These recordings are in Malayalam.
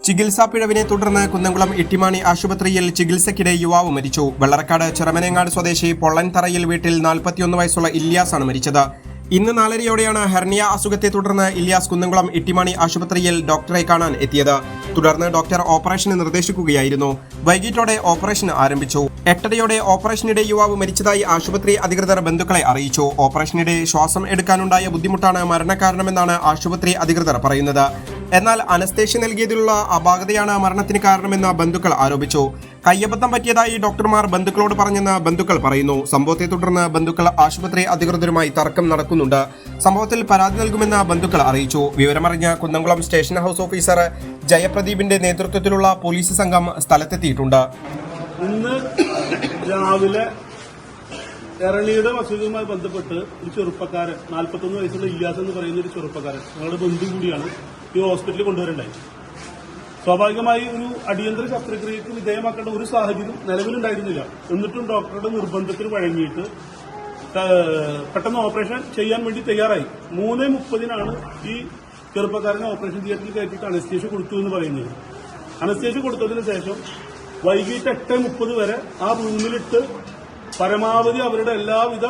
ചികിത്സാ പിഴവിനെ തുടർന്ന് കുന്നംകുളം ഇട്ടിമാണി ആശുപത്രിയിൽ ചികിത്സയ്ക്കിടെ യുവാവ് മരിച്ചു. വെള്ളറക്കാട് ചെറമനേങ്ങാട് സ്വദേശി പൊള്ളൻതറയിൽ വീട്ടിൽ 41 വയസ്സുള്ള ഇല്യാസാണ് മരിച്ചത്. ഇന്ന് 4:30യോടെയാണ് ഹെർണിയ അസുഖത്തെ തുടർന്ന് ഇല്യാസ് കുന്നംകുളം ഇട്ടിമാണി ആശുപത്രിയിൽ ഡോക്ടറെ കാണാൻ എത്തിയത്. തുടർന്ന് ഡോക്ടർ ഓപ്പറേഷന് നിർദ്ദേശിക്കുകയായിരുന്നു. വൈകിട്ടോടെ ഓപ്പറേഷൻ ആരംഭിച്ചു. 8:30യോടെ ഓപ്പറേഷനിടെ യുവാവ് മരിച്ചതായി ആശുപത്രി അധികൃതർ ബന്ധുക്കളെ അറിയിച്ചു. ഓപ്പറേഷനിടെ ശ്വാസം എടുക്കാനുണ്ടായ ബുദ്ധിമുട്ടാണ് മരണകാരണമെന്നാണ് ആശുപത്രി അധികൃതർ പറയുന്നത്. എന്നാൽ അനസ്തേഷ്യ നൽകിയതിലുള്ള അപാകതയാണ് മരണത്തിന് കാരണമെന്ന് ബന്ധുക്കൾ ആരോപിച്ചു. കയ്യബദ്ധം പറ്റിയതായി ഡോക്ടർമാർ ബന്ധുക്കളോട് പറഞ്ഞെന്ന് ബന്ധുക്കൾ പറയുന്നു. സംഭവത്തെ തുടർന്ന് ബന്ധുക്കൾ ആശുപത്രി അധികൃതരുമായി തർക്കം നടക്കുന്നുണ്ട്. സംഭവത്തിൽ പരാതി നൽകുമെന്ന് ബന്ധുക്കൾ അറിയിച്ചു. വിവരമറിഞ്ഞ കുന്നംകുളം സ്റ്റേഷൻ ഹൌസ് ഓഫീസർ ജയപ്രദീപിന്റെ നേതൃത്വത്തിലുള്ള പോലീസ് സംഘം സ്ഥലത്തെത്തിയിട്ടുണ്ട്. ഇന്ന് രാവിലെ എറണിയുടെ അസുഖവുമായി ബന്ധപ്പെട്ട് ഒരു ചെറുപ്പക്കാരൻ 41 വയസ്സുള്ള ഇല്യാസ് എന്ന് പറയുന്ന ഒരു ചെറുപ്പക്കാരൻ ഞങ്ങളുടെ ബന്ധു കൂടിയാണ് ഈ ഹോസ്പിറ്റലിൽ കൊണ്ടുവരണ്ടായി. സ്വാഭാവികമായി ഒരു അടിയന്തര ശസ്ത്രക്രിയക്ക് വിധേയമാക്കേണ്ട ഒരു സാഹചര്യം നിലവിലുണ്ടായിരുന്നില്ല. എന്നിട്ടും ഡോക്ടറുടെ നിർബന്ധത്തിന് വഴങ്ങിയിട്ട് പെട്ടെന്ന് ഓപ്പറേഷൻ ചെയ്യാൻ വേണ്ടി തയ്യാറായി. 3:30 ഈ ചെറുപ്പക്കാരനെ ഓപ്പറേഷൻ തിയേറ്ററിൽ കയറ്റിയിട്ട് അനസ്തേഷ്യ കൊടുത്തു എന്ന് പറയുന്നത്. അനസ്തേഷ്യ കൊടുത്തതിന് ശേഷം വൈകിട്ട് 8:30 വരെ ആ റൂമിലിട്ട് പരമാവധി അവരുടെ എല്ലാവിധ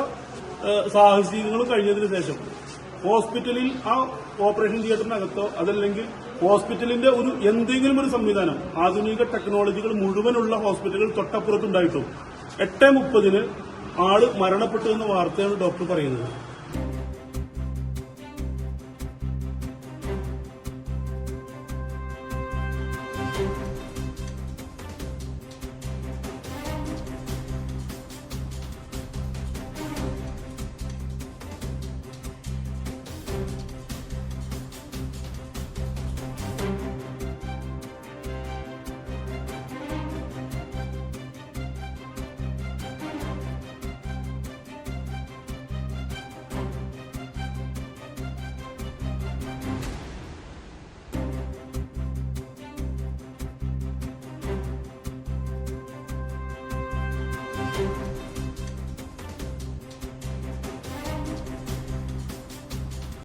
സാഹസികങ്ങളും കഴിഞ്ഞതിന് ശേഷം ഹോസ്പിറ്റലിൽ ആ ഓപ്പറേഷൻ തിയേറ്ററിനകത്തോ അതല്ലെങ്കിൽ ഹോസ്പിറ്റലിന്റെ എന്തെങ്കിലും ഒരു സംവിധാനം ആധുനിക ടെക്നോളജികൾ മുഴുവനുള്ള ഹോസ്പിറ്റലുകൾ തൊട്ടപ്പുറത്തുണ്ടായിട്ടും 8:30 ആള് മരണപ്പെട്ടു എന്ന വാർത്തയാണ് ഡോക്ടർ പറയുന്നത്.